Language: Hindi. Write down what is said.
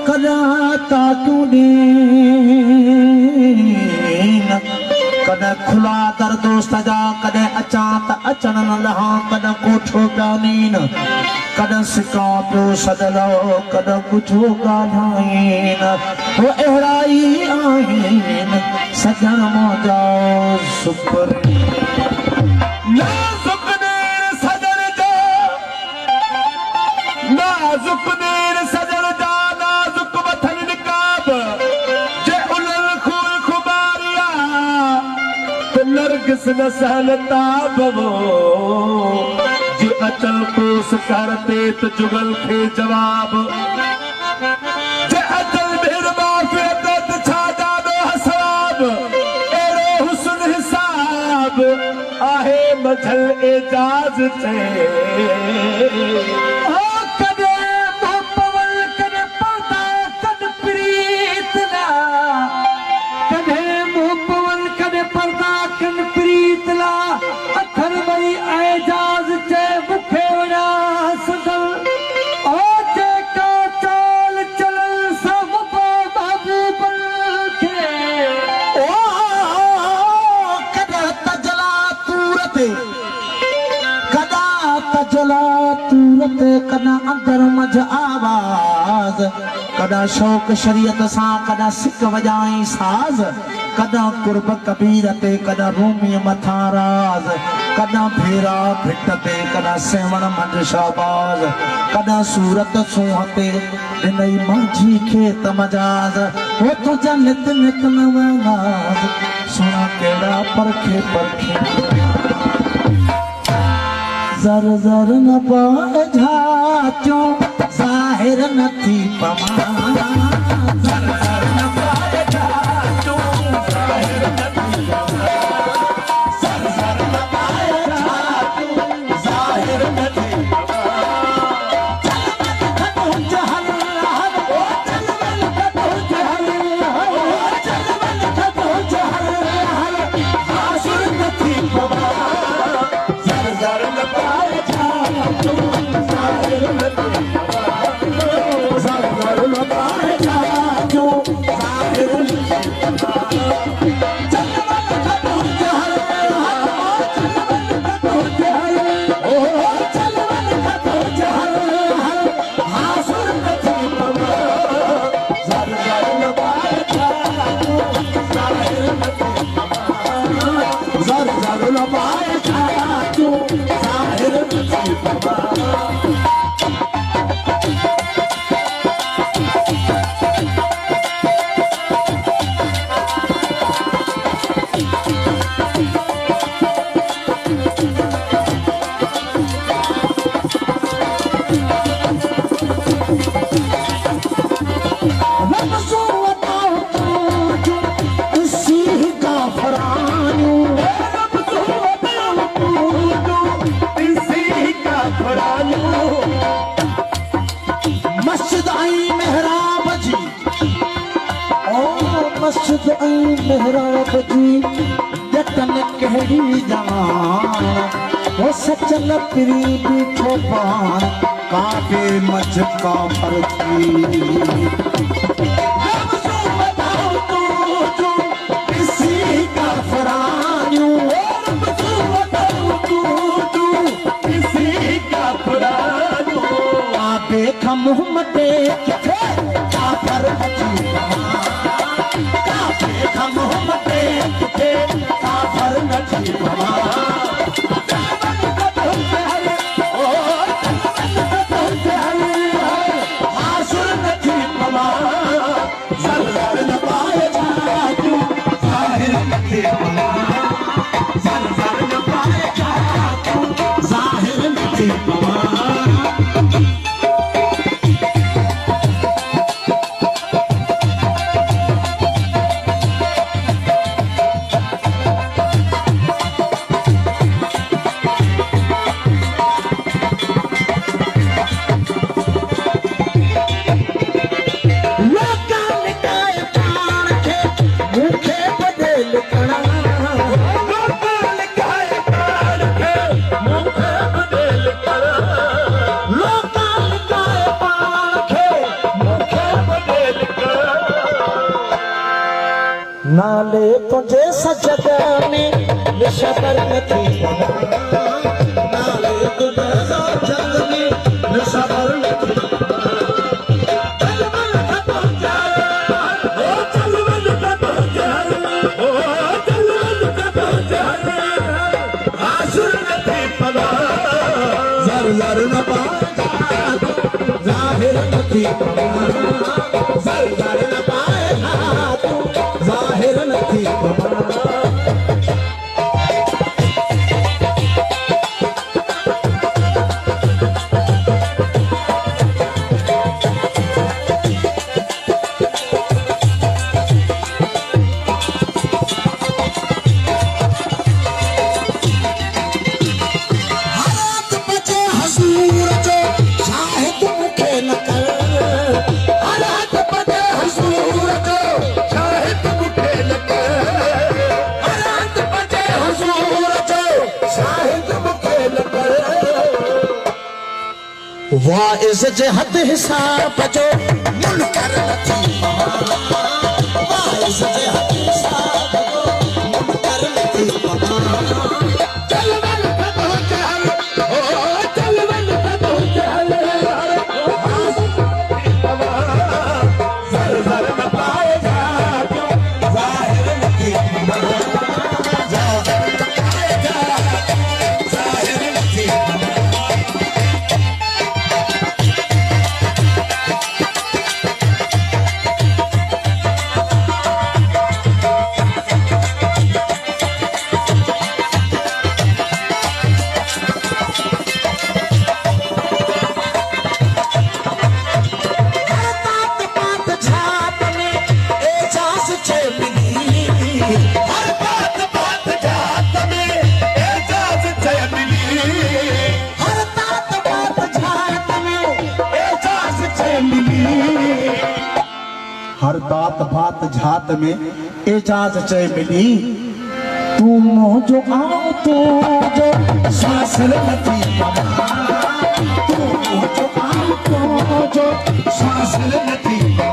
कदा ताकू कद खुला दर दोस्त जा कद अचा त अचन न लहा कद कोठो प्यानीन कद सिका पियो सदलो कद कुझो ॻाल्हाइन वो अहिड़ाई आहिन सजण मौजा सुपर नाज़ुक नेर सजण जा नाज़ुक नेर सजण जा नाज़ुक मथन निकाब जे उलल खूल खुबारिया तो नरगिस न सहलता बवो जे अचल कोस करते तो जुगल खे जवाब जे अचल भेर माफ़ियत त छा जानो हसाब एड़ो हुस्न हिसाब आहे मझल एजाज थे कदा अंदर मझ आवाज कदा शौक शरीयत सा कदा सिक वजाई साज कदा कुर्ब कबीर ते कदा रूमी मथा राज कदा फेरा भिट ते कदा सेवण मंड शाबाज कदा सूरत सूह ते दिनई माझी खेत मजाज वो तुझा नित नित नवाज सुना केड़ा परखे परखे जर जर न पाए झाचो ज़ाहिर न थी पमा जर जर न पाए झाचो ज़ाहिर न थी पमा जर जर न पाए झाचो ज़ाहिर न थी पमा चल मन खतो जहल हर ओ चल मन खतो जहल हर ओ चल मन खतो जहल हर हासिल न थी पमा जर जर न मस्जिद मेहराब जी जतन कहिड़ी जान वो सचल पिरी बीठो पान काबे मझ काफर थी मोहम्मद काफर मोहम्मद काफर नथी पमा हासिल नथी पमा ज़र न पाए झाचो ज़ाहिर नथी पमा ज़र न पाए झाचो ज़ाहिर नथी पमा नाले तुझे सजग में निशबर नथी नाले तुझे सजग में निशबर नथी ज़र न पाए ज़ाहिर नथी ज़र न पाए ज़ाहिर नथी वाइज़ जे हद हिसाब जो मुनकर नथी वाइज़ जे हद हिसाब जो मुनकर नथी चल वन कदो चल ओ चल वन कदो चल ज़र ज़र न पाए ज़ाहिर नथी ज़ाहिर नथी हर तात बात झात में एजाज चय मिली तू जो आओ तो जो शासन नथी तू जो आओ तो जो शासन नथी